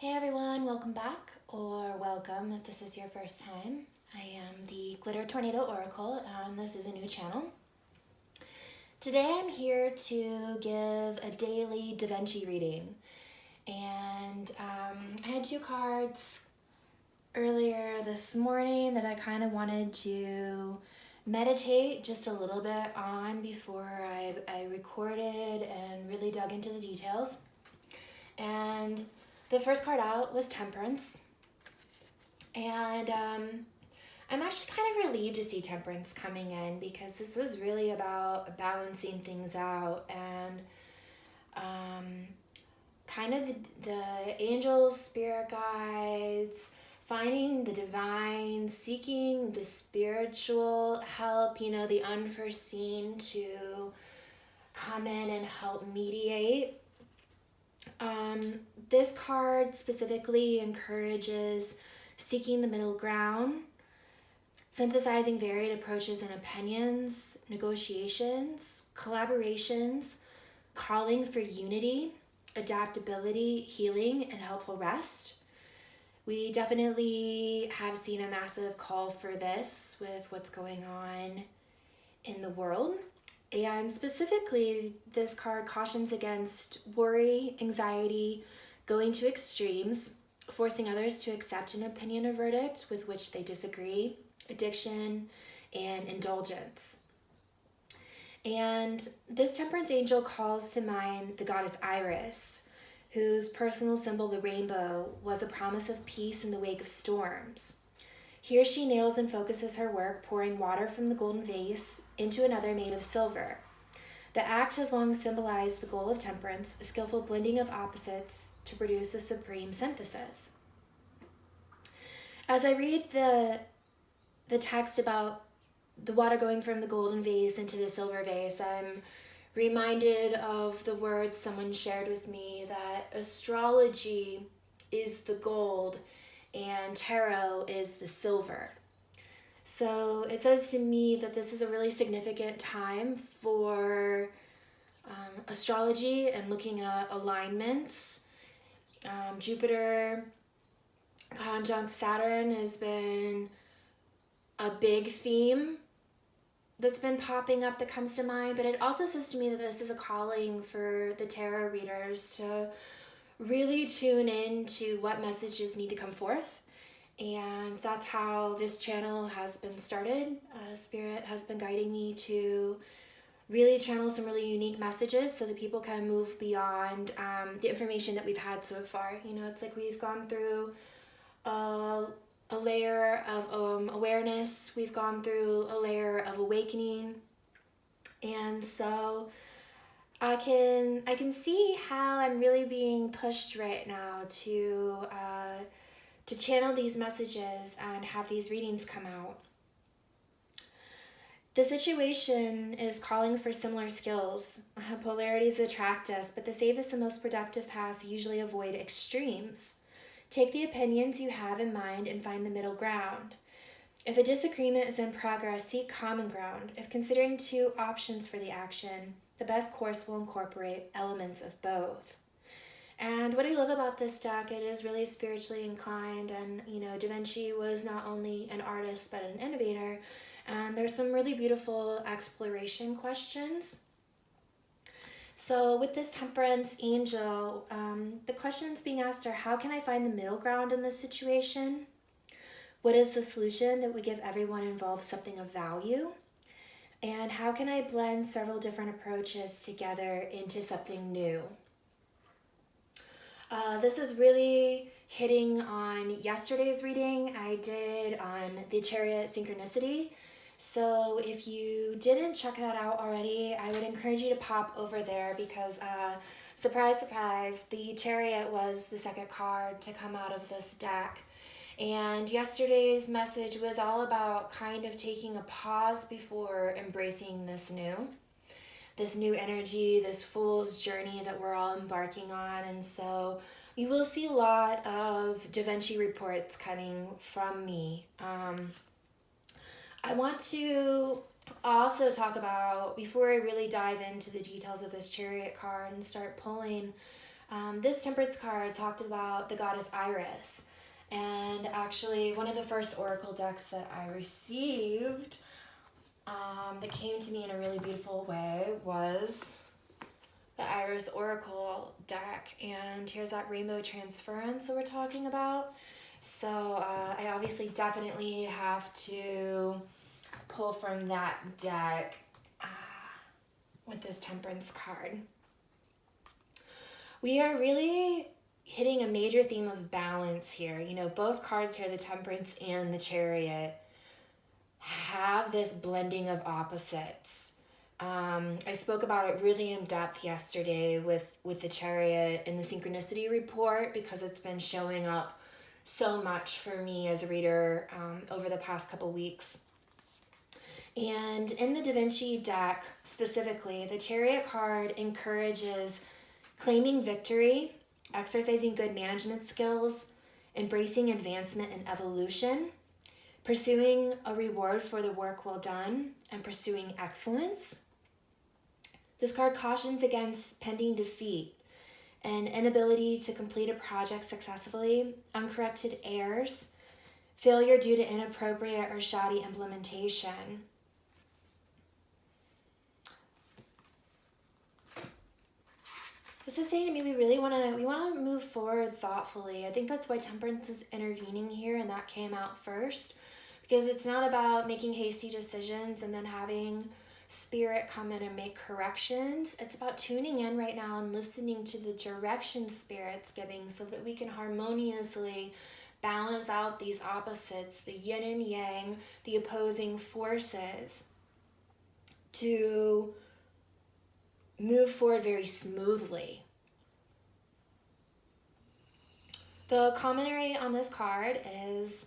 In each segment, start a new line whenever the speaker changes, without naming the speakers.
Hey everyone, welcome back, or welcome if this is your first time. I am the Glitter Tornado Oracle, and this is a new channel. Today I'm here to give a daily DaVinci reading, and I had two cards earlier this morning that I kind of wanted to meditate just a little bit on before I recorded and really dug into the details. And the first card out was Temperance. And I'm actually kind of relieved to see Temperance coming in because this is really about balancing things out and kind of the angels, spirit guides, finding the divine, seeking the spiritual help, the unforeseen to come in and help mediate. This card specifically encourages seeking the middle ground, synthesizing varied approaches and opinions, negotiations, collaborations, calling for unity, adaptability, healing, and helpful rest. We definitely have seen a massive call for this with what's going on in the world. And specifically, this card cautions against worry, anxiety, going to extremes, forcing others to accept an opinion or verdict with which they disagree, addiction, and indulgence. And this Temperance angel calls to mind the goddess Iris, whose personal symbol, the rainbow, was a promise of peace in the wake of storms. Here she nails and focuses her work, pouring water from the golden vase into another made of silver. The act has long symbolized the goal of temperance, a skillful blending of opposites to produce a supreme synthesis. As I read the text about the water going from the golden vase into the silver vase, I'm reminded of the words someone shared with me that astrology is the gold and tarot is the silver. So it says to me that this is a really significant time for astrology and looking at alignments. Jupiter conjunct Saturn has been a big theme that's been popping up that comes to mind, but it also says to me that this is a calling for the tarot readers to really tune in to what messages need to come forth. And that's how this channel has been started. Spirit has been guiding me to really channel some really unique messages so that people can move beyond the information that we've had so far. It's like we've gone through a layer of awareness. We've gone through a layer of awakening. And so I can see how I'm really being pushed right now to channel these messages and have these readings come out. The situation is calling for similar skills. Polarities attract us, but the safest and most productive paths usually avoid extremes. Take the opinions you have in mind and find the middle ground. If a disagreement is in progress, seek common ground. If considering two options for the action, the best course will incorporate elements of both. And what I love about this deck, it is really spiritually inclined, and DaVinci was not only an artist but an innovator, and there's some really beautiful exploration questions. So with this Temperance angel, the questions being asked are, how can I find the middle ground in this situation? What is the solution that would give everyone involved something of value? And how can I blend several different approaches together into something new? This is really hitting on yesterday's reading I did on the Chariot synchronicity. So if you didn't check that out already, I would encourage you to pop over there because, surprise, surprise, the Chariot was the second card to come out of this deck. And yesterday's message was all about kind of taking a pause before embracing this new energy, this fool's journey that we're all embarking on. And so you will see a lot of DaVinci reports coming from me. I want to also talk about, before I really dive into the details of this Chariot card and start pulling This Temperance card talked about the goddess Iris. And actually, one of the first oracle decks that I received that came to me in a really beautiful way was the Iris Oracle deck. And here's that rainbow transference that we're talking about. So I obviously definitely have to pull from that deck with this Temperance card. We are really hitting a major theme of balance here. You know, both cards here, the Temperance and the Chariot, have this blending of opposites. I spoke about it really in depth yesterday with the Chariot in the synchronicity report, because it's been showing up so much for me as a reader over the past couple weeks. And in the DaVinci deck specifically, the Chariot card encourages claiming victory, exercising good management skills, embracing advancement and evolution, pursuing a reward for the work well done, and pursuing excellence. This card cautions against pending defeat and inability to complete a project successfully, uncorrected errors, failure due to inappropriate or shoddy implementation. This is saying to me we really want to move forward thoughtfully. I think that's why Temperance is intervening here, and that came out first, because it's not about making hasty decisions and then having Spirit come in and make corrections. It's about tuning in right now and listening to the direction Spirit's giving so that we can harmoniously balance out these opposites, the yin and yang, the opposing forces, to move forward very smoothly. The commentary on this card is: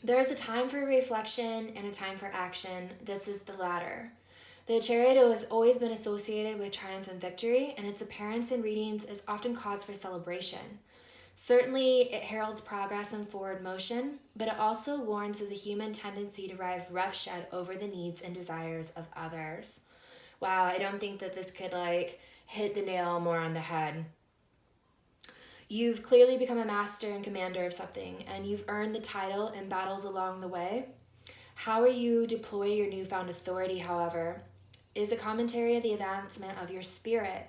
there is a time for reflection and a time for action. This is the latter. The Chariot has always been associated with triumph and victory, and its appearance in readings is often cause for celebration. Certainly, it heralds progress and forward motion, but it also warns of the human tendency to ride roughshod over the needs and desires of others. Wow, I don't think that this could hit the nail more on the head. You've clearly become a master and commander of something, and you've earned the title in battles along the way. How will you deploy your newfound authority, however, is a commentary of the advancement of your spirit.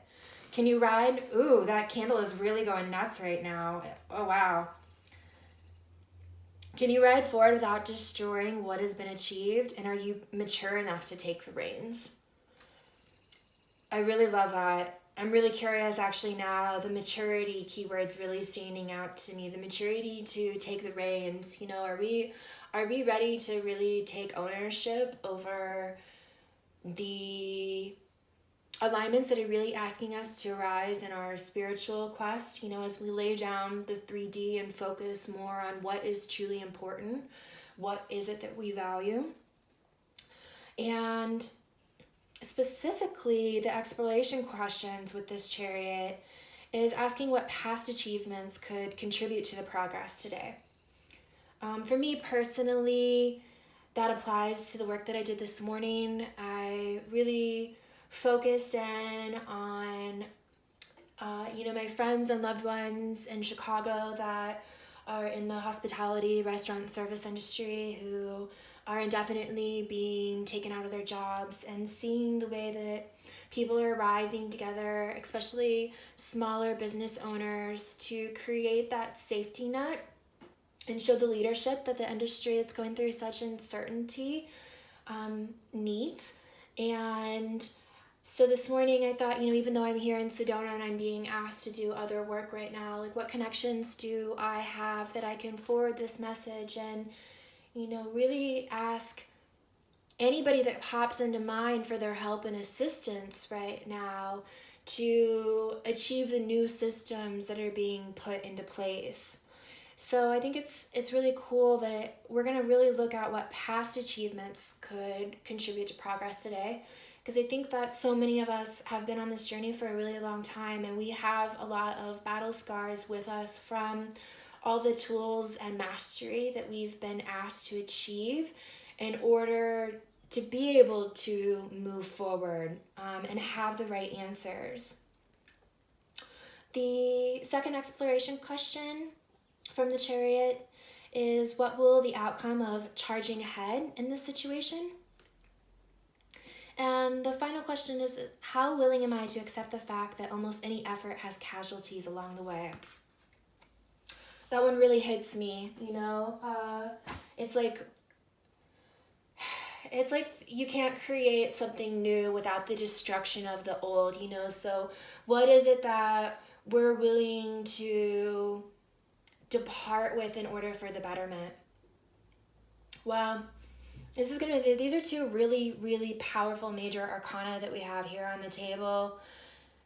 Can you ride? Ooh, that candle is really going nuts right now. Oh, wow. Can you ride forward without destroying what has been achieved, and are you mature enough to take the reins? I really love that. I'm really curious actually now. The maturity keyword's really standing out to me. The maturity to take the reins. You know, are we ready to really take ownership over the alignments that are really asking us to arise in our spiritual quest? You know, as we lay down the 3D and focus more on what is truly important, what is it that we value? And specifically, the exploration questions with this Chariot is asking what past achievements could contribute to the progress today. For me personally, that applies to the work that I did this morning. I really focused in on, my friends and loved ones in Chicago that are in the hospitality, restaurant, service industry who are indefinitely being taken out of their jobs, and seeing the way that people are rising together, especially smaller business owners, to create that safety net and show the leadership that the industry that's going through such uncertainty needs. And so this morning I thought, even though I'm here in Sedona and I'm being asked to do other work right now, what connections do I have that I can forward this message and really ask anybody that pops into mind for their help and assistance right now to achieve the new systems that are being put into place. So I think it's really cool that we're going to really look at what past achievements could contribute to progress today, because I think that so many of us have been on this journey for a really long time, and we have a lot of battle scars with us from all the tools and mastery that we've been asked to achieve in order to be able to move forward and have the right answers. The second exploration question from the Chariot is, what will the outcome of charging ahead in this situation? And the final question is, how willing am I to accept the fact that almost any effort has casualties along the way? That one really hits me, you know? It's like you can't create something new without the destruction of the old, you know? So what is it that we're willing to depart with in order for the betterment? Well, these are two really, really powerful major arcana that we have here on the table.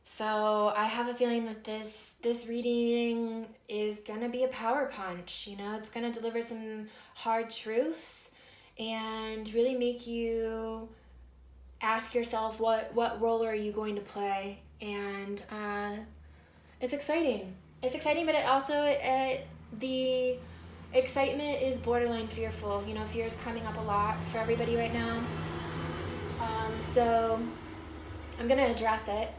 So I have a feeling that this reading is gonna be a power punch, you know? It's gonna deliver some hard truths and really make you ask yourself, what role are you going to play? And it's exciting. It's exciting, but it also, the excitement is borderline fearful. You know, fear is coming up a lot for everybody right now. So I'm gonna address it.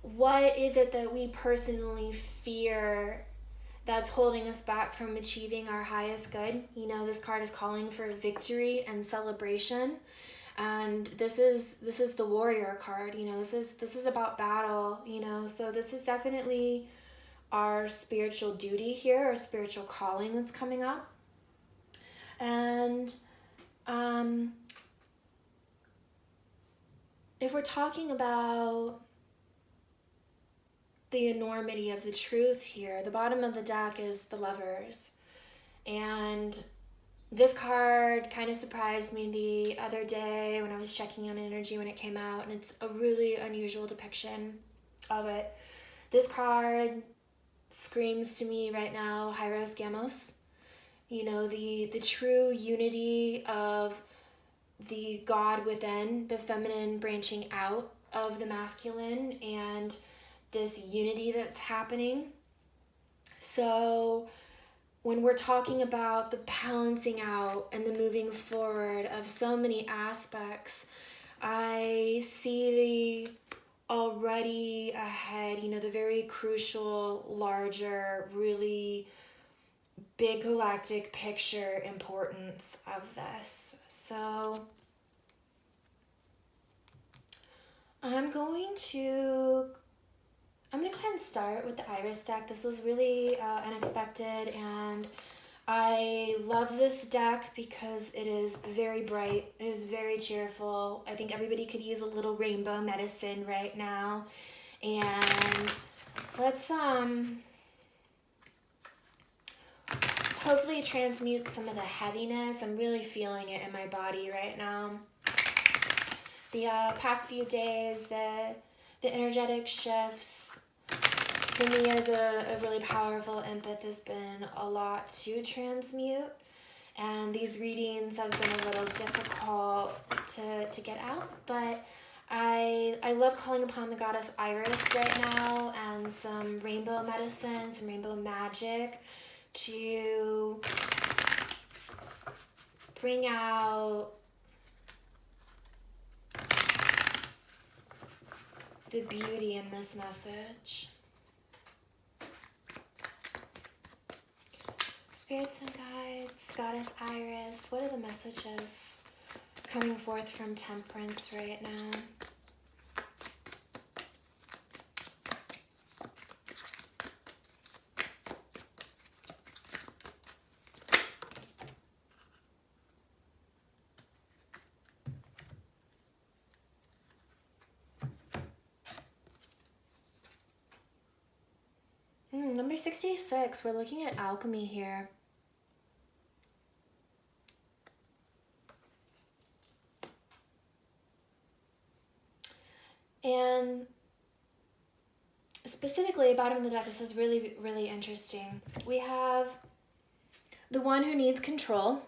What is it that we personally fear that's holding us back from achieving our highest good? You know, this card is calling for victory and celebration. And this is the warrior card, you know, this is about battle, you know, so this is definitely our spiritual duty here, our spiritual calling that's coming up. And if we're talking about the enormity of the truth here, the bottom of the deck is the Lovers. And this card kind of surprised me the other day when I was checking on energy when it came out, and it's a really unusual depiction of it. This card screams to me right now, Hyros Gamos. You know, the true unity of the God within, the feminine branching out of the masculine, and this unity that's happening. So when we're talking about the balancing out and the moving forward of so many aspects, I see the already ahead, you know, the very crucial, larger, really big galactic picture importance of this. So I'm going to go ahead and start with the Iris deck. This was really unexpected, and I love this deck because it is very bright. It is very cheerful. I think everybody could use a little rainbow medicine right now. And let's hopefully transmute some of the heaviness. I'm really feeling it in my body right now. The past few days, the energetic shifts for me as a really powerful empath has been a lot to transmute, and these readings have been a little difficult to get out, but I love calling upon the goddess Iris right now and some rainbow medicine, some rainbow magic to bring out the beauty in this message. Spirits and guides, goddess Iris, what are the messages coming forth from Temperance right now? Number 66, we're looking at alchemy here. And specifically, bottom of the deck, this is really, really interesting. We have the one who needs control.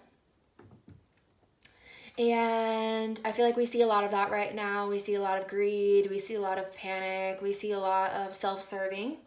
And I feel like we see a lot of that right now. We see a lot of greed. We see a lot of panic. We see a lot of self-serving.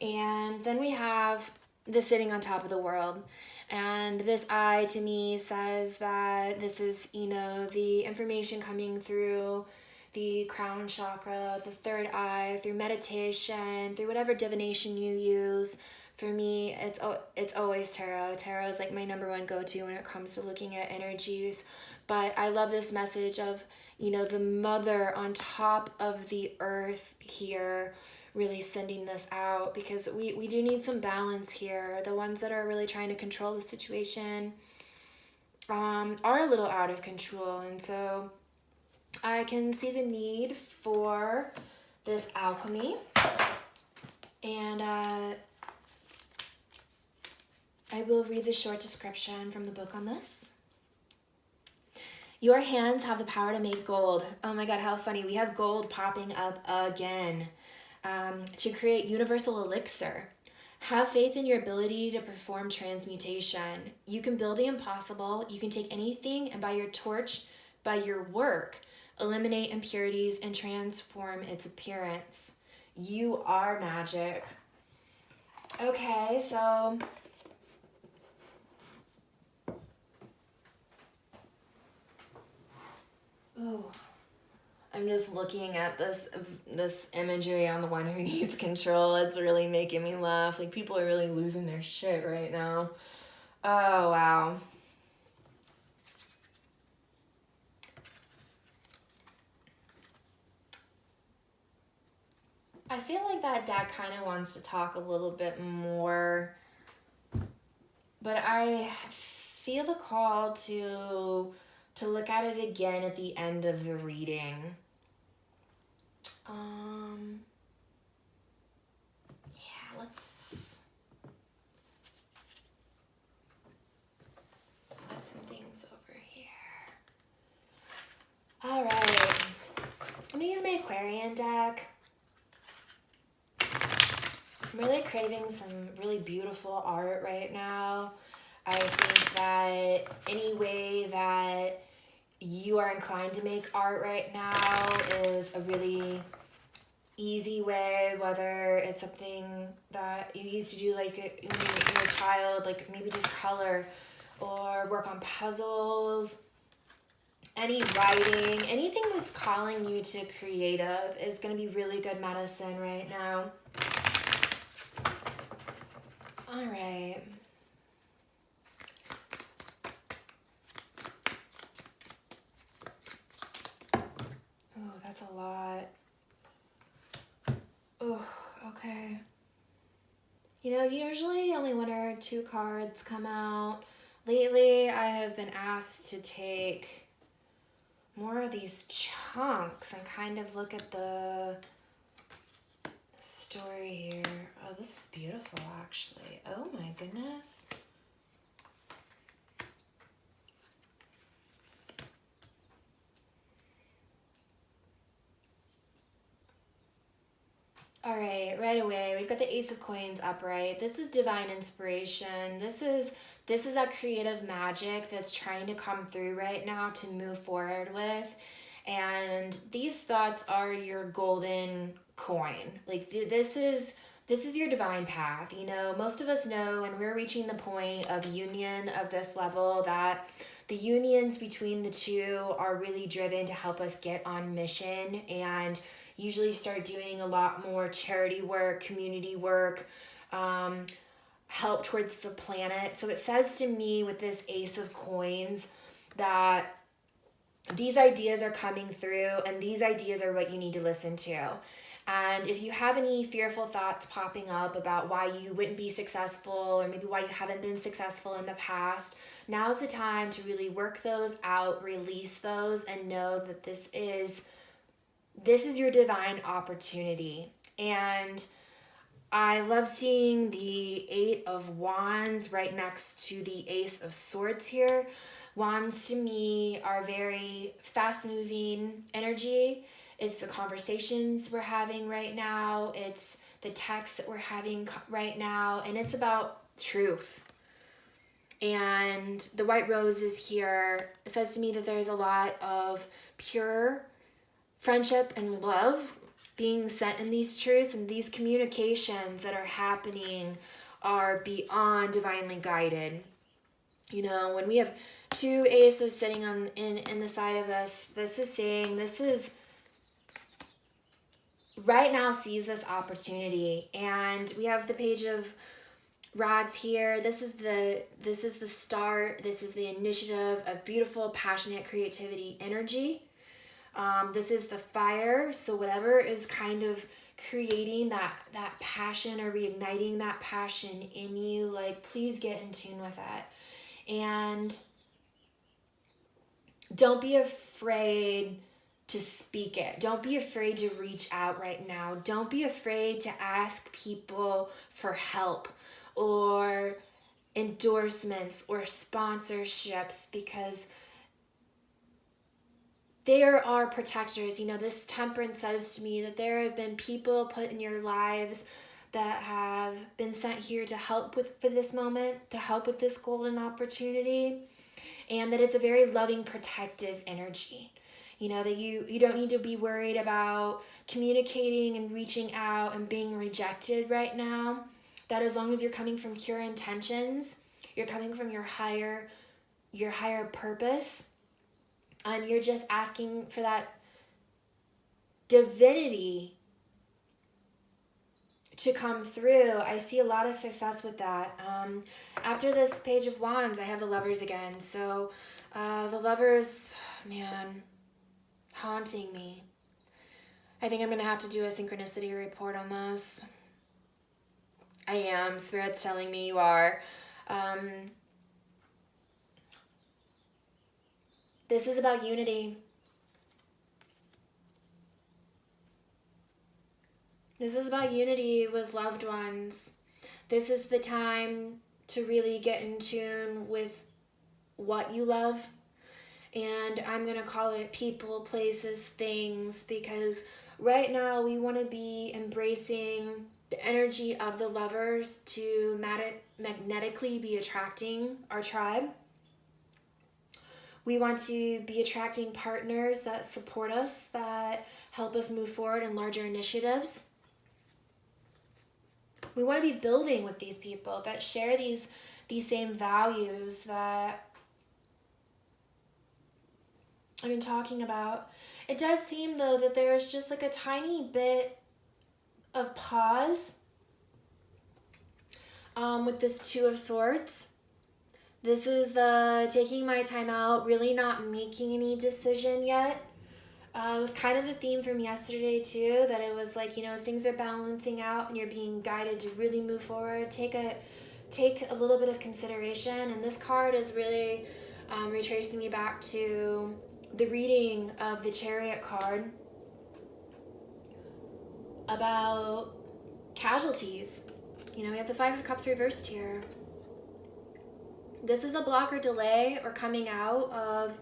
And then we have the sitting on top of the world. And this eye to me says that this is, you know, the information coming through the crown chakra, the third eye, through meditation, through whatever divination you use. For me, it's always tarot. Tarot is like my number one go-to when it comes to looking at energies. But I love this message of, the mother on top of the earth here, really sending this out, because we do need some balance here. The ones that are really trying to control the situation are a little out of control. And so I can see the need for this alchemy. And I will read the short description from the book on this. Your hands have the power to make gold. Oh my God, how funny. We have gold popping up again. To create universal elixir. Have faith in your ability to perform transmutation. You can build the impossible. You can take anything and by your work, eliminate impurities and transform its appearance. You are magic. Okay, so ooh. I'm just looking at this imagery on the one who needs control. It's really making me laugh. Like, people are really losing their shit right now. Oh, wow. I feel like that deck kind of wants to talk a little bit more, but I feel the call to look at it again at the end of the reading. Yeah, let's slide some things over here. All right, I'm gonna use my Aquarian deck. I'm really craving some really beautiful art right now. I think that any way that you are inclined to make art right now is a really easy way, whether it's something that you used to do like when you were a child, like maybe just color or work on puzzles, any writing, anything that's calling you to creative is going to be really good medicine right now. All right. Oh, that's a lot. Oh, okay. Usually only one or two cards come out. Lately, I have been asked to take more of these chunks and kind of look at the story here. Oh, this is beautiful, actually. Oh my goodness. All right, right away, we've got the Ace of Coins upright. This is divine inspiration. This is that creative magic that's trying to come through right now to move forward with. And these thoughts are your golden coin. Like this is your divine path. Most of us know when we're reaching the point of union of this level that the unions between the two are really driven to help us get on mission and usually start doing a lot more charity work, community work, help towards the planet. So it says to me with this Ace of Coins that these ideas are coming through and these ideas are what you need to listen to. And if you have any fearful thoughts popping up about why you wouldn't be successful or maybe why you haven't been successful in the past, now's the time to really work those out, release those, and know that this is your divine opportunity. And I love seeing the 8 of Wands right next to the Ace of Swords here. Wands to me are very fast-moving energy. It's the conversations we're having right now. It's the texts that we're having right now. And it's about truth. And the White Rose is here. It says to me that there's a lot of pure friendship and love being sent in these truths, and these communications that are happening are beyond divinely guided. When we have 2 aces sitting in the side of this is saying this is right now sees this opportunity. And we have the Page of Rods here. This is the start. This is the initiative of beautiful, passionate creativity energy. This is the fire. So whatever is kind of creating that passion or reigniting that passion in you, like, please get in tune with that. And don't be afraid to speak it. Don't be afraid to reach out right now. Don't be afraid to ask people for help or endorsements or sponsorships, because there are protectors. You know, this Temperance says to me that there have been people put in your lives that have been sent here to help for this moment, to help with this golden opportunity, and that it's a very loving, protective energy. You know, that you don't need to be worried about communicating and reaching out and being rejected right now. That as long as you're coming from pure intentions, you're coming from your higher purpose, and you're just asking for that divinity to come through. I see a lot of success with that. After this Page of Wands, I have the Lovers again. So the Lovers, man, haunting me. I think I'm going to have to do a synchronicity report on this. I am. Spirit's telling me you are. This is about unity. This is about unity with loved ones. This is the time to really get in tune with what you love. And I'm going to call it people, places, things, because right now we want to be embracing the energy of the Lovers to magnetically be attracting our tribe. We want to be attracting partners that support us, that help us move forward in larger initiatives. We want to be building with these people that share these same values that I've been talking about. It does seem, though, that there's just like a tiny bit of pause with this Two of Swords. This is the taking my time out, really not making any decision yet. It was kind of the theme from yesterday too, that it was like, you know, as things are balancing out and you're being guided to really move forward, take a little bit of consideration. And this card is really retracing me back to the reading of the Chariot card about casualties. You know, we have the Five of Cups reversed here. This is a block or delay or coming out of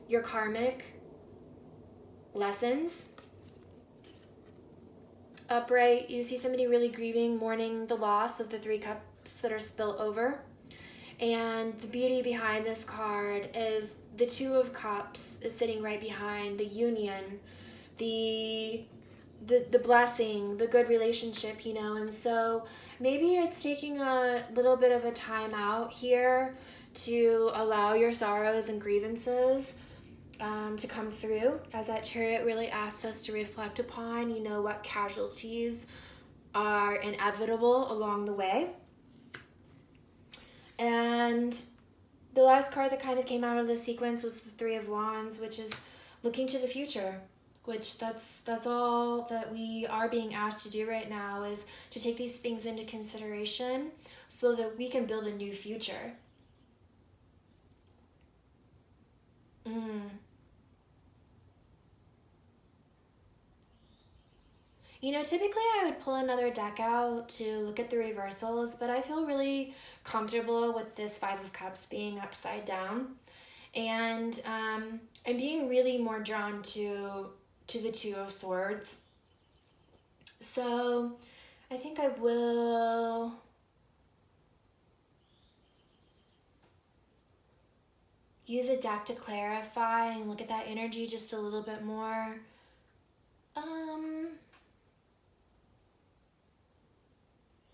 your karmic lessons. Upright, you see somebody really grieving, mourning the loss of the Three Cups that are spilt over. And the beauty behind this card is the Two of Cups is sitting right behind the union, the blessing, the good relationship, you know. And so maybe it's taking a little bit of a time out here to allow your sorrows and grievances to come through, as that Chariot really asked us to reflect upon, you know, what casualties are inevitable along the way. And the last card that kind of came out of the sequence was the Three of Wands, which is looking to the future, which that's all that we are being asked to do right now, is to take these things into consideration so that we can build a new future. You know, typically I would pull another deck out to look at the reversals, but I feel really comfortable with this Five of Cups being upside down. And I'm being really more drawn to the Two of Swords. So I think I will use a deck to clarify and look at that energy just a little bit more.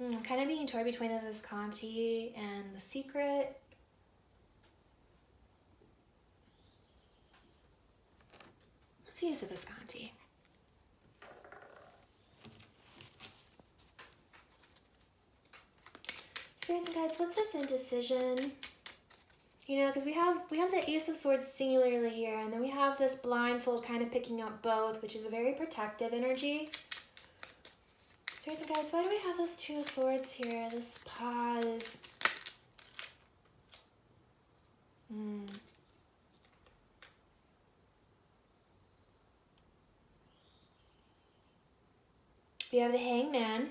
I'm kind of being torn between the Visconti and the Secret. Let's use the Visconti. Spirits and guides, what's this indecision? You know, because we have the Ace of Swords singularly here, and then we have this blindfold kind of picking up both, which is a very protective energy. Spirits and guides, why do we have those Two of Swords here? This pause. We have the Hangman.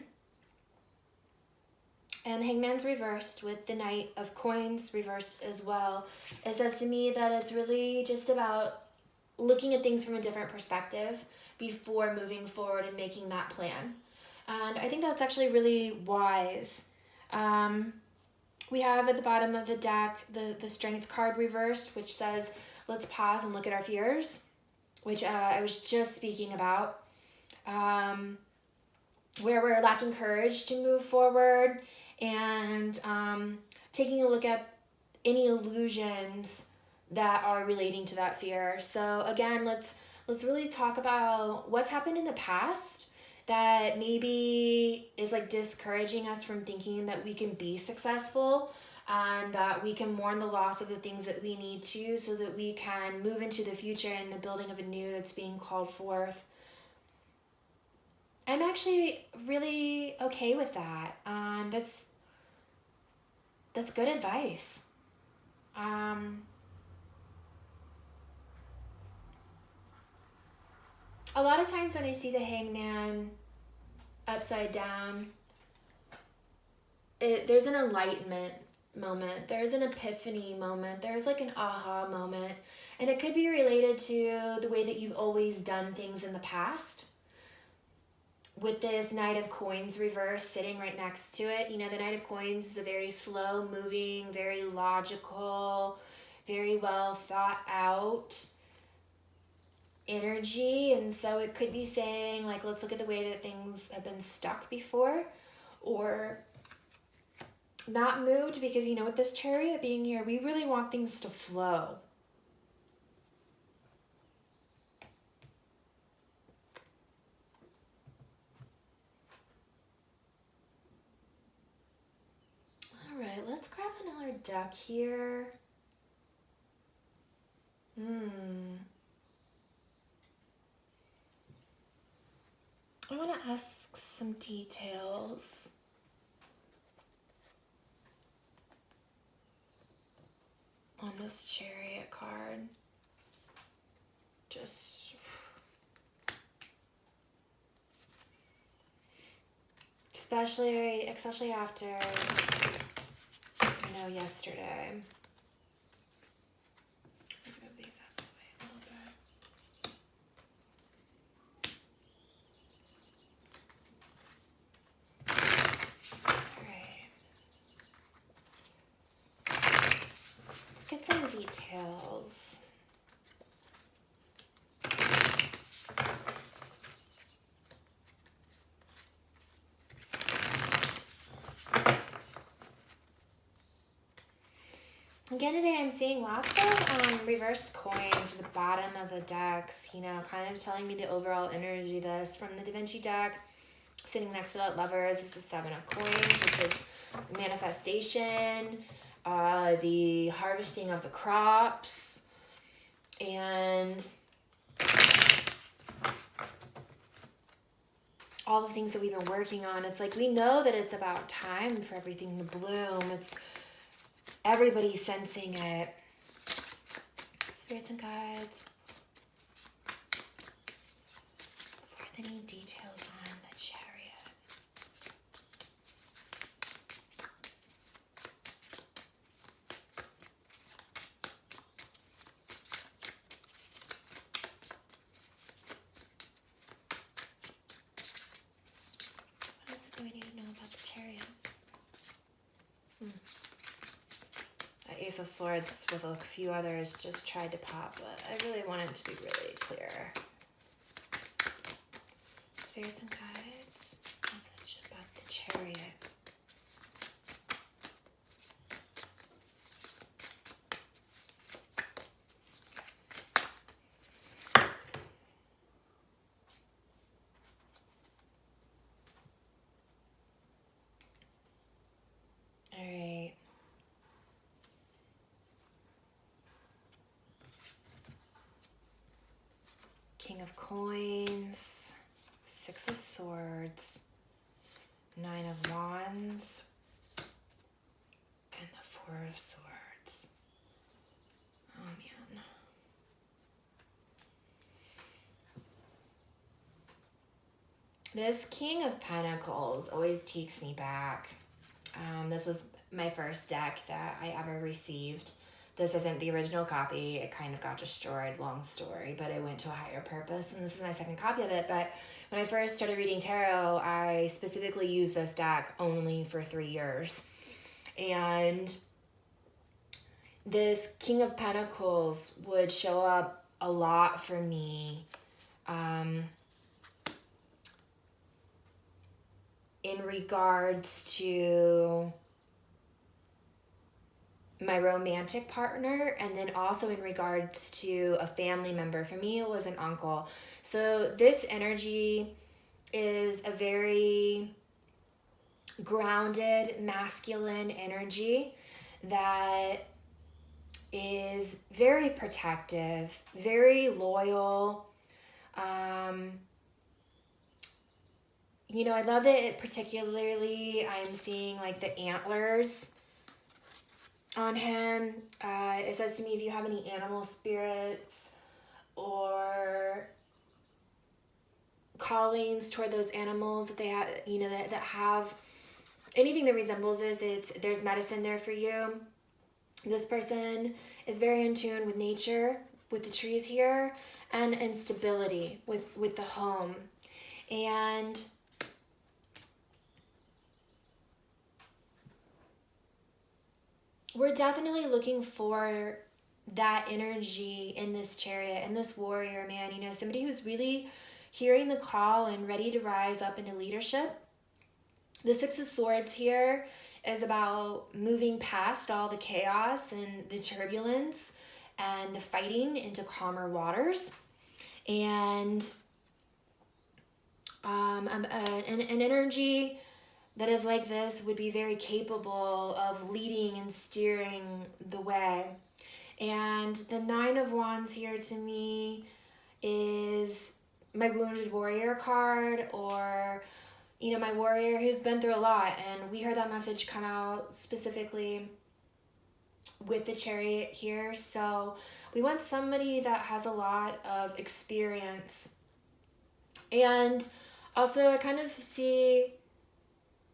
And the Hangman's reversed with the Knight of Coins reversed as well. It says to me that it's really just about looking at things from a different perspective before moving forward and making that plan. And I think that's actually really wise. We have at the bottom of the deck the Strength card reversed, which says, let's pause and look at our fears, which I was just speaking about. Where we're lacking courage to move forward, and taking a look at any illusions that are relating to that fear. So again, let's really talk about what's happened in the past that maybe is like discouraging us from thinking that we can be successful, and that we can mourn the loss of the things that we need to, so that we can move into the future and the building of a new that's being called forth. I'm actually really okay with that. That's good advice. A lot of times when I see the Hangman upside down, there's an enlightenment moment. There's an epiphany moment. There's like an aha moment. And it could be related to the way that you've always done things in the past. With this Knight of Coins reverse sitting right next to it, you know, the Knight of Coins is a very slow moving, very logical, very well thought out energy. And so it could be saying, like, let's look at the way that things have been stuck before, or not moved, because, you know, with this Chariot being here, we really want things to flow. Alright, let's grab another deck here. I want to ask some details. On this Chariot card. Just... Especially after, you know, yesterday. Move these out of the way a little bit. Alright. Let's get some details. Again today I'm seeing lots of reversed coins at the bottom of the decks, you know, kind of telling me the overall energy of this. From the DaVinci deck, sitting next to that Lovers is the Seven of Coins, which is manifestation, the harvesting of the crops, and all the things that we've been working on. It's like we know that it's about time for everything to bloom. It's everybody's sensing it. Spirits and guides. For any details on the Chariot. What else do we need to know about the Chariot? Ace of Swords with a few others just tried to pop, but I really want it to be really clear. Spirits and guides, message about the Chariot. All King of Coins, Six of Swords, Nine of Wands, and the Four of Swords. Oh man. This King of Pentacles always takes me back. This was my first deck that I ever received. This isn't the original copy. It kind of got destroyed, long story, but it went to a higher purpose, and this is my second copy of it. But when I first started reading tarot, I specifically used this deck only for 3 years. And this King of Pentacles would show up a lot for me in regards to my romantic partner, and then also in regards to a family member. For me, it was an uncle. So this energy is a very grounded, masculine energy that is very protective, very loyal. You know, I love that it particularly, I'm seeing like the antlers on him. It says to me, if you have any animal spirits or callings toward those animals that they have, you know, that have anything that resembles this, there's medicine there for you. This person is very in tune with nature, with the trees here, and stability with the home. And we're definitely looking for that energy in this chariot and this warrior man, you know, somebody who's really hearing the call and ready to rise up into leadership. The Six of Swords here is about moving past all the chaos and the turbulence and the fighting into calmer waters. And an energy that is like this would be very capable of leading and steering the way. And the Nine of Wands here to me is my wounded warrior card, or, you know, my warrior who's been through a lot. And we heard that message come out specifically with the Chariot here. So we want somebody that has a lot of experience. And also I kind of see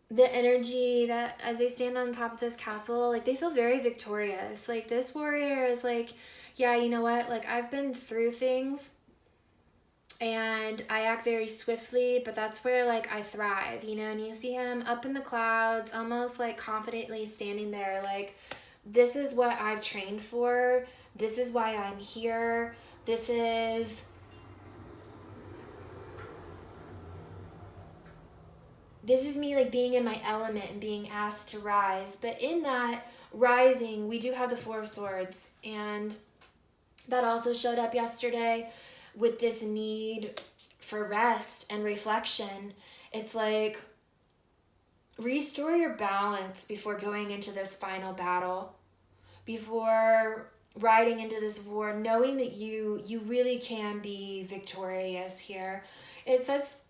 the energy that as they stand on top of this castle, like they feel very victorious. Like this warrior is like, yeah, you know what? Like I've been through things and I act very swiftly, but that's where like I thrive, you know? And you see him up in the clouds, almost like confidently standing there. Like, this is what I've trained for. This is why I'm here. This is me like being in my element and being asked to rise. But in that rising, we do have the Four of Swords, and that also showed up yesterday with this need for rest and reflection. It's like, restore your balance before going into this final battle, before riding into this war, knowing that you really can be victorious here. It says,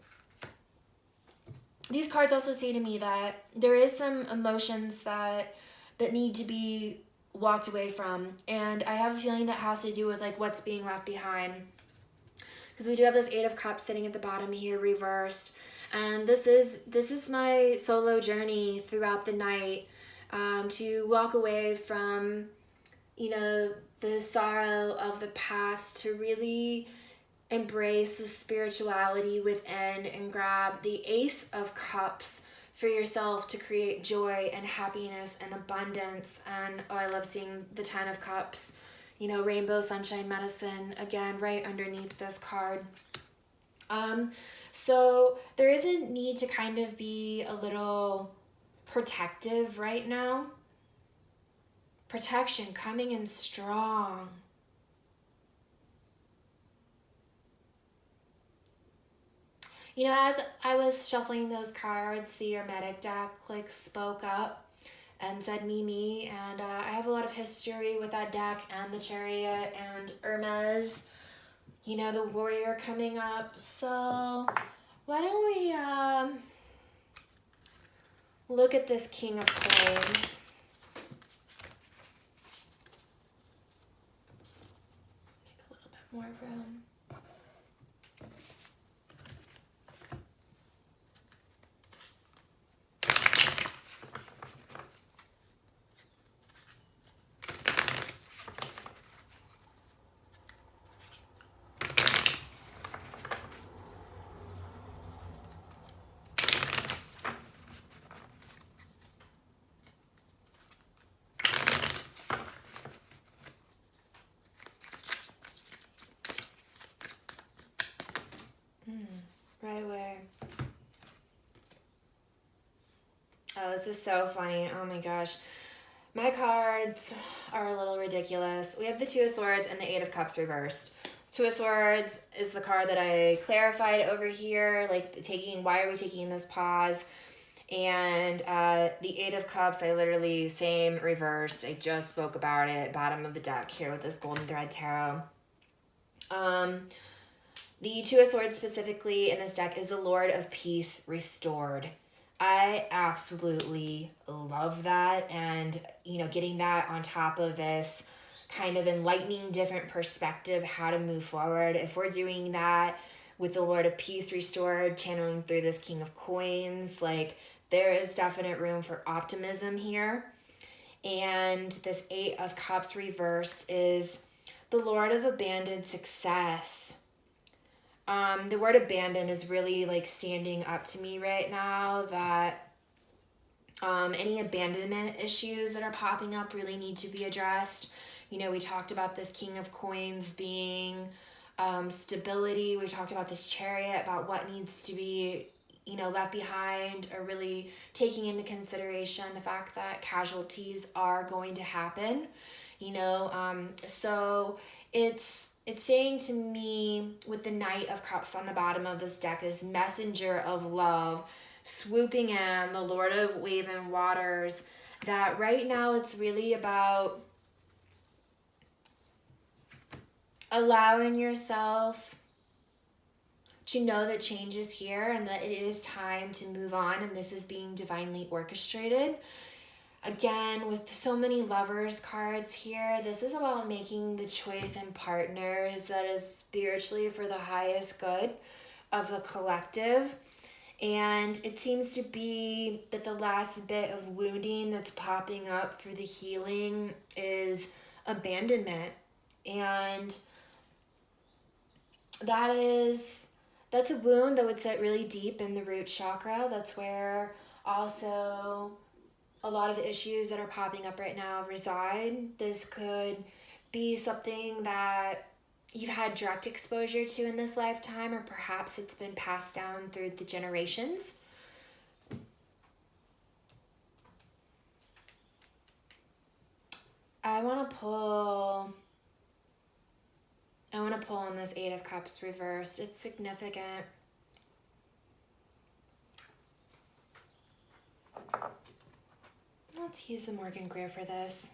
these cards also say to me that there is some emotions that need to be walked away from, and I have a feeling that has to do with like what's being left behind, because we do have this Eight of Cups sitting at the bottom here reversed, and this is my solo journey throughout the night, to walk away from, you know, the sorrow of the past, to really embrace the spirituality within and grab the Ace of Cups for yourself to create joy and happiness and abundance. And oh, I love seeing the Ten of Cups, you know, rainbow, sunshine, medicine, again, right underneath this card. So there is a need to kind of be a little protective right now. Protection coming in strong. You know, as I was shuffling those cards, the Hermetic deck like spoke up and said me, and I have a lot of history with that deck and the Chariot and Hermes. the warrior coming up. So why don't we look at this King of Coins. Make a little bit more room. Right away. Oh, this is so funny. Oh my gosh. My cards are a little ridiculous. We have the Two of Swords and the Eight of Cups reversed. Two of Swords is the card that I clarified over here, like why are we taking this pause? And the Eight of Cups, I literally, same reversed. I just spoke about it, bottom of the deck here with this Golden Thread Tarot. The Two of Swords specifically in this deck is the Lord of Peace restored. I absolutely love that, and getting that on top of this kind of enlightening different perspective how to move forward. If we're doing that with the Lord of Peace restored, channeling through this King of Coins, like there is definite room for optimism here. And this Eight of Cups reversed is the Lord of Abandoned Success. The word abandon is really like standing up to me right now, that any abandonment issues that are popping up really need to be addressed. We talked about this King of Coins being stability. We talked about this Chariot, about what needs to be left behind, or really taking into consideration the fact that casualties are going to happen. So it's saying to me, with the Knight of Cups on the bottom of this deck, this messenger of love swooping in, the Lord of Wave and Waters, that right now it's really about allowing yourself to know that change is here and that it is time to move on, and this is being divinely orchestrated. Again, with so many Lovers cards here, this is about making the choice in partners that is spiritually for the highest good of the collective. And it seems to be that the last bit of wounding that's popping up for the healing is abandonment. And that's a wound that would sit really deep in the root chakra. That's where also a lot of the issues that are popping up right now reside. This could be something that you've had direct exposure to in this lifetime, or perhaps it's been passed down through the generations. I want to pull on this Eight of Cups reversed. It's significant. Let's use the Morgan Greer for this.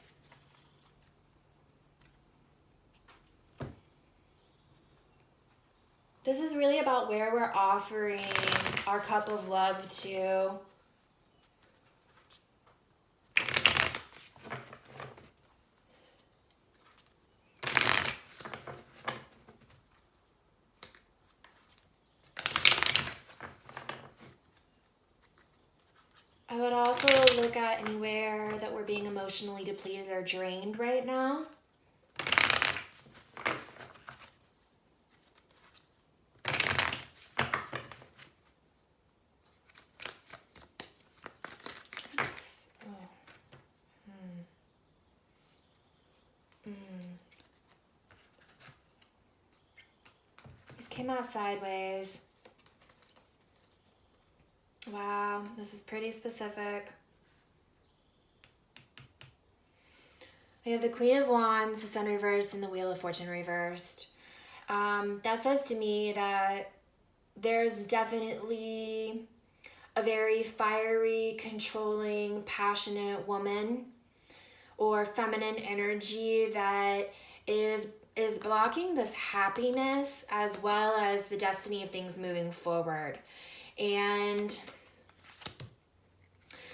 This is really about where we're offering our cup of love to. I would also look at anywhere that we're being emotionally depleted or drained right now. These came out sideways. Wow, this is pretty specific. We have the Queen of Wands, the Sun reversed, and the Wheel of Fortune reversed. That says to me that there's definitely a very fiery, controlling, passionate woman or feminine energy that is is blocking this happiness as well as the destiny of things moving forward. And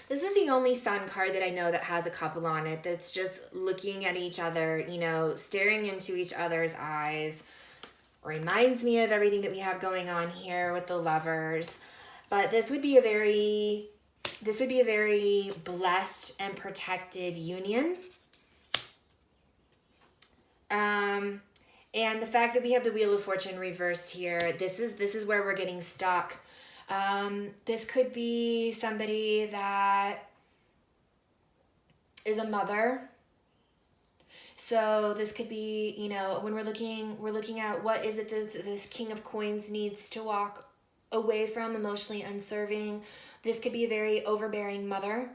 this is the only sun card that I know that has a couple on it that's just looking at each other, you know, staring into each other's eyes. Reminds me of everything that we have going on here with the lovers. But this would be a very blessed and protected union. And the fact that we have the Wheel of Fortune reversed here, this is where we're getting stuck. This could be somebody that is a mother. So this could be, you know, when we're looking at what is it that this King of Coins needs to walk away from, emotionally unserving. This could be a very overbearing mother,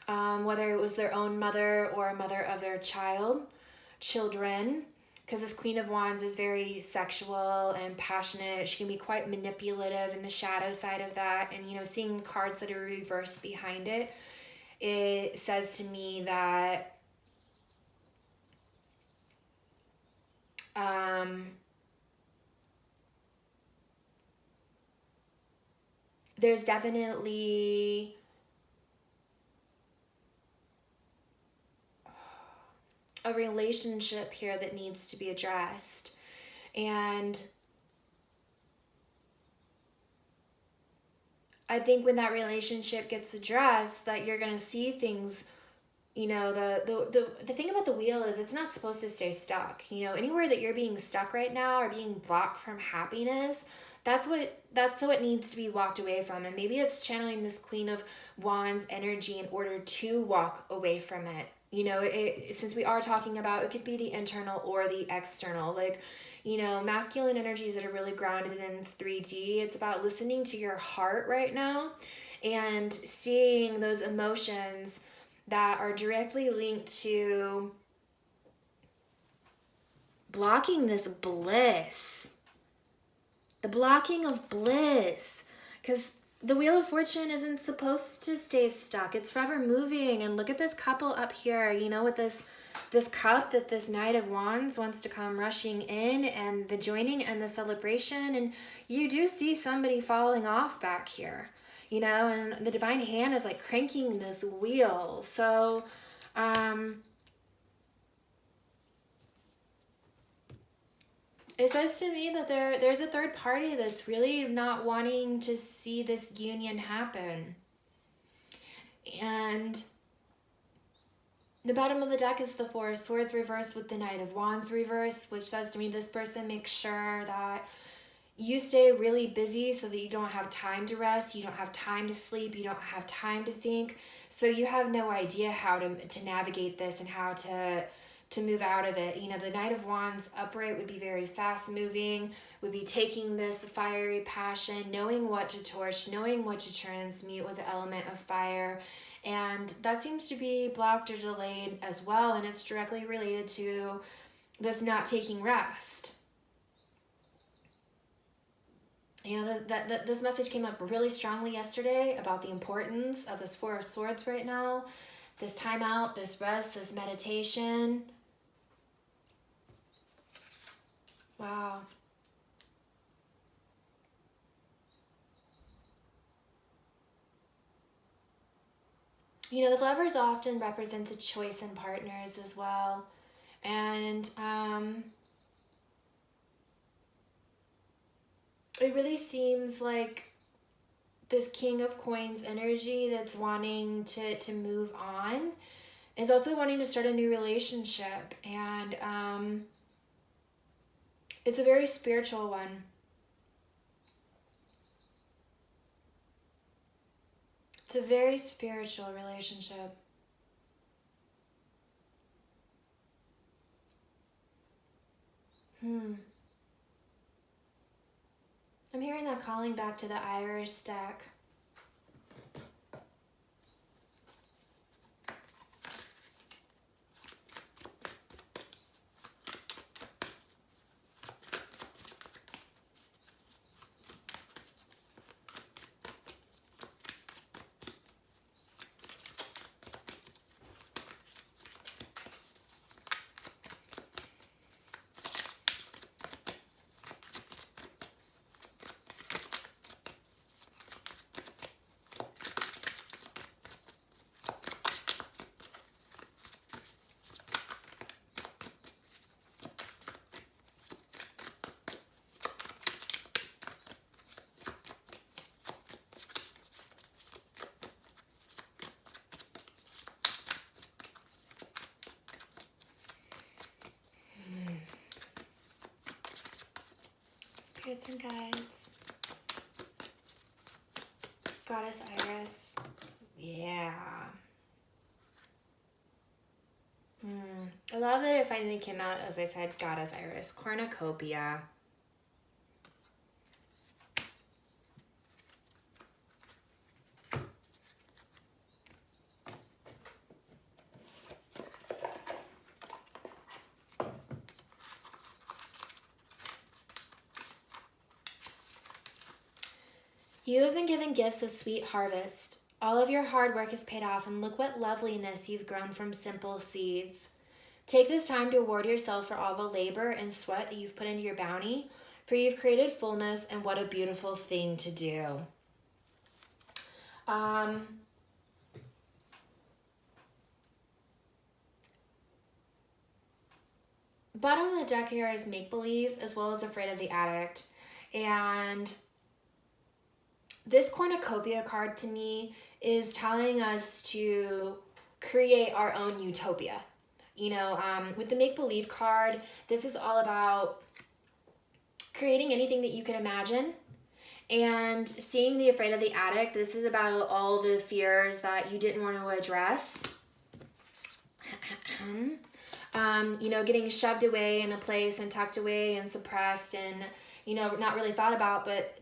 whether it was their own mother or a mother of their children, because this Queen of Wands is very sexual and passionate. She can be quite manipulative in the shadow side of that. And, you know, seeing cards that are reversed behind it, it says to me that there's definitely a relationship here that needs to be addressed. And I think when that relationship gets addressed, that you're going to see things, you know, the thing about the wheel is it's not supposed to stay stuck. You know, anywhere that you're being stuck right now or being blocked from happiness, that's what needs to be walked away from. And maybe it's channeling this Queen of Wands energy in order to walk away from it. You know, since we are talking about, it could be the internal or the external. Like, you know, masculine energies that are really grounded in 3D. It's about listening to your heart right now and seeing those emotions that are directly linked to blocking this bliss. The blocking of bliss. Because the Wheel of Fortune isn't supposed to stay stuck. It's forever moving. And look at this couple up here, you know, with this cup that this Knight of Wands wants to come rushing in, and the joining and the celebration. And you do see somebody falling off back here, you know, and the divine hand is like cranking this wheel. So, it says to me that there's a third party that's really not wanting to see this union happen. And the bottom of the deck is the Four of Swords reversed with the Knight of Wands reversed, which says to me this person makes sure that you stay really busy so that you don't have time to rest, you don't have time to sleep, you don't have time to think. So you have no idea how to navigate this and how to move out of it. You know, the Knight of Wands upright would be very fast moving, would be taking this fiery passion, knowing what to torch, knowing what to transmute with the element of fire. And that seems to be blocked or delayed as well. And it's directly related to this not taking rest. You know, this message came up really strongly yesterday about the importance of this Four of Swords right now. This time out, this rest, this meditation. Wow. You know, the Lovers often represents a choice in partners as well. And it really seems like this King of Coins energy that's wanting to move on is also wanting to start a new relationship. And it's a very spiritual one. It's a very spiritual relationship. I'm hearing that calling back to the Irish deck. Spirits and guides. Goddess Iris. Yeah. I love that it finally came out, as I said, Goddess Iris. Cornucopia. You have been given gifts of sweet harvest. All of your hard work is paid off, and look what loveliness you've grown from simple seeds. Take this time to reward yourself for all the labor and sweat that you've put into your bounty, for you've created fullness, and what a beautiful thing to do. Bottom of the deck here is make-believe, as well as afraid of the addict. And this cornucopia card to me is telling us to create our own utopia. You know, with the make-believe card, this is all about creating anything that you can imagine. And seeing the afraid of the addict, this is about all the fears that you didn't want to address. You know, getting shoved away in a place and tucked away and suppressed and, you know, not really thought about. But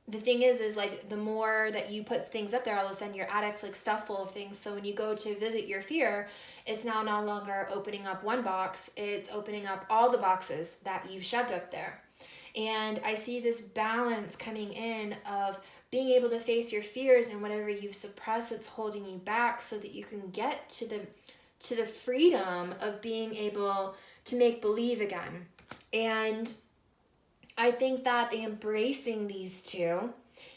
the thing is like the more that you put things up there, all of a sudden your attic's like stuffed full of things. So when you go to visit your fear, it's now no longer opening up one box, it's opening up all the boxes that you've shoved up there. And I see this balance coming in of being able to face your fears and whatever you've suppressed that's holding you back, so that you can get to the freedom of being able to make believe again. And I think that the embracing these two,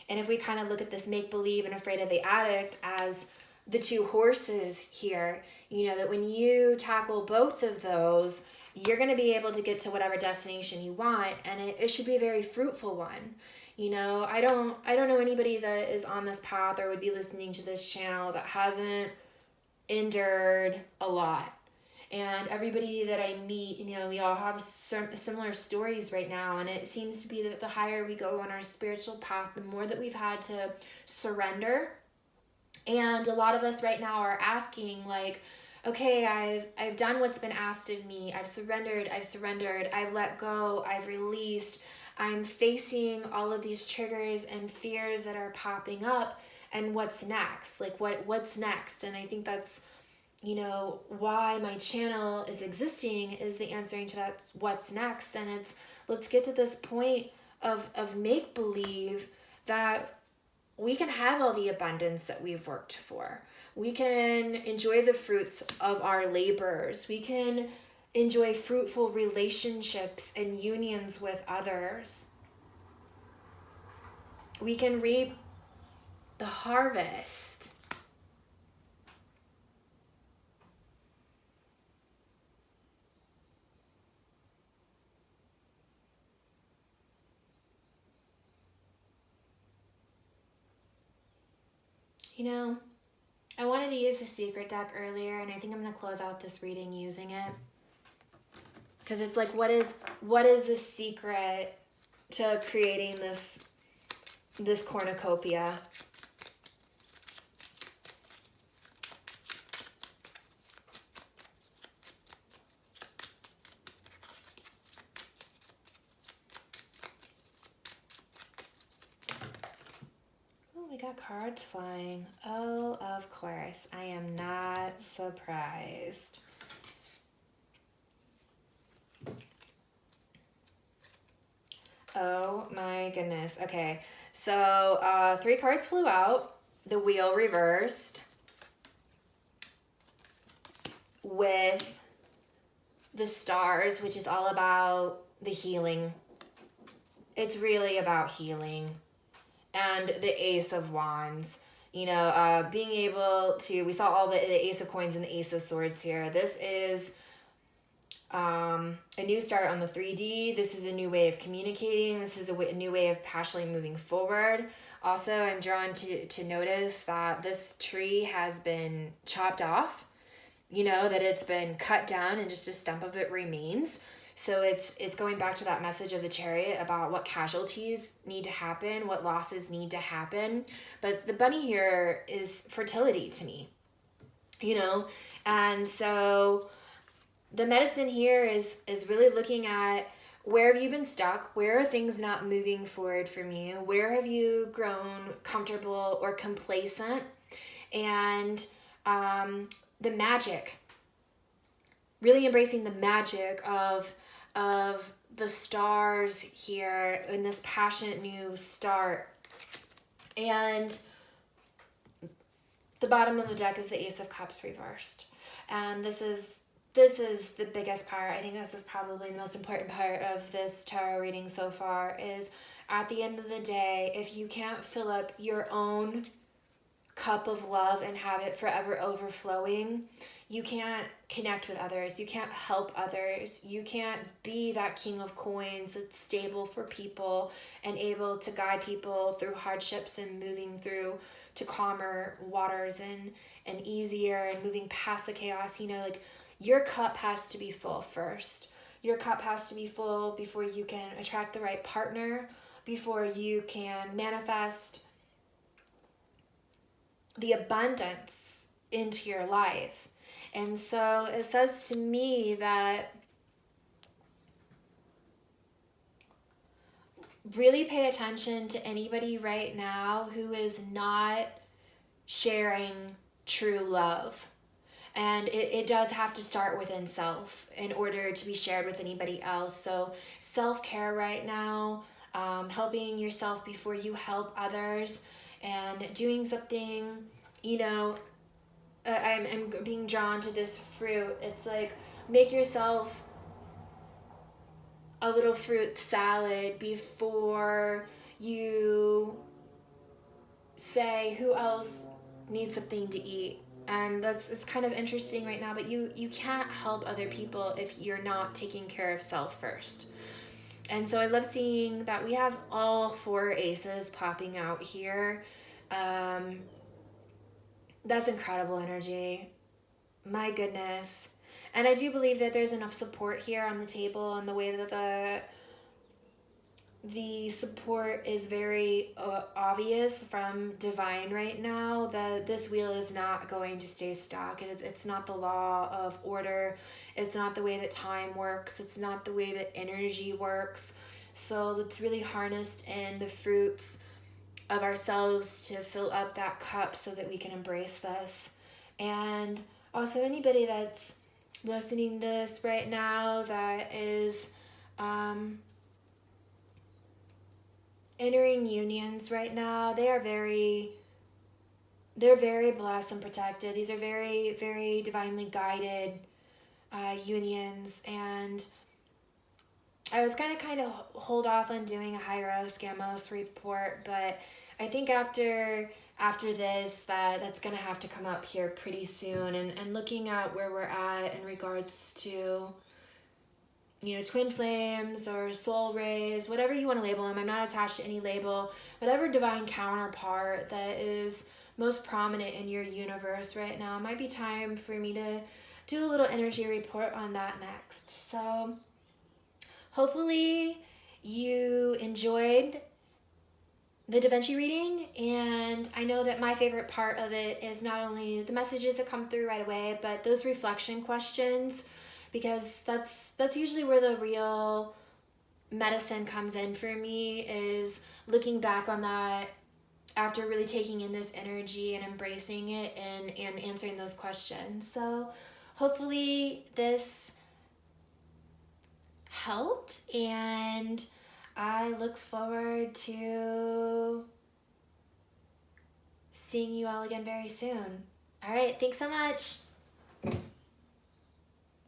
and if we kind of look at this make-believe and afraid of the addict as the two horses here, you know, that when you tackle both of those, you're going to be able to get to whatever destination you want, and it should be a very fruitful one. You know, I don't know anybody that is on this path or would be listening to this channel that hasn't endured a lot. And everybody that I meet, you know, we all have similar stories right now. And it seems to be that the higher we go on our spiritual path, the more that we've had to surrender. And a lot of us right now are asking, like, okay, I've done what's been asked of me. I've surrendered, I've let go, I've released. I'm facing all of these triggers and fears that are popping up. And what's next? Like, what's next? And I think that's, you know, why my channel is existing, is the answering to that what's next. And it's, let's get to this point of make-believe that we can have all the abundance that we've worked for. We can enjoy the fruits of our labors. We can enjoy fruitful relationships and unions with others. We can reap the harvest. You know, I wanted to use the secret deck earlier, and I think I'm going to close out this reading using it. Because it's like, what is the secret to creating this cornucopia? We got cards flying. Oh, of course. I am not surprised. Oh my goodness. Okay. So 3 cards flew out. The wheel reversed. With the stars, which is all about the healing. It's really about healing. And the Ace of Wands, you know, being able to, we saw all the Ace of Coins and the Ace of Swords here. This is a new start on the 3D. This is a new way of communicating. This is a new way of passionately moving forward. Also, I'm drawn to notice that this tree has been chopped off, you know, that it's been cut down and just a stump of it remains. So it's going back to that message of the Chariot about what casualties need to happen, what losses need to happen. But the bunny here is fertility to me, you know? And so the medicine here is really looking at, where have you been stuck? Where are things not moving forward from you? Where have you grown comfortable or complacent? And the magic, really embracing the magic of the stars here in this passionate new start. And the bottom of the deck is the Ace of Cups reversed. And this is the biggest part. I think this is probably the most important part of this tarot reading so far, is at the end of the day, if you can't fill up your own cup of love and have it forever overflowing, you can't connect with others. You can't help others. You can't be that king of coins that's stable for people and able to guide people through hardships and moving through to calmer waters and easier and moving past the chaos. You know, like, your cup has to be full first. Your cup has to be full before you can attract the right partner, before you can manifest the abundance into your life. And so it says to me that really pay attention to anybody right now who is not sharing true love. And it does have to start within self in order to be shared with anybody else. So self-care right now, helping yourself before you help others, and doing something, you know, I'm being drawn to this fruit. It's like, make yourself a little fruit salad before you say who else needs something to eat. And it's kind of interesting right now, but you can't help other people if you're not taking care of self first. And so I love seeing that we have all 4 aces popping out here. That's incredible energy. My goodness. And I do believe that there's enough support here on the table, and the way that the support is very obvious from divine right now, that this wheel is not going to stay stuck. And it's not the law of order. It's not the way that time works. It's not the way that energy works. So it's really harnessed in the fruits of ourselves to fill up that cup so that we can embrace this. And also, anybody that's listening to this right now that is entering unions right now, they're very blessed and protected. These are very, very divinely guided unions. And I was kind of hold off on doing a Hyros Gamos report, but I think after this, that's going to have to come up here pretty soon. And looking at where we're at in regards to, you know, twin flames or soul rays, whatever you want to label them. I'm not attached to any label. Whatever divine counterpart that is most prominent in your universe right now, it might be time for me to do a little energy report on that next. So hopefully you enjoyed the DaVinci reading, and I know that my favorite part of it is not only the messages that come through right away, but those reflection questions, because that's usually where the real medicine comes in for me, is looking back on that after really taking in this energy and embracing it and answering those questions. So hopefully this helped, and I look forward to seeing you all again very soon. All right, thanks so much.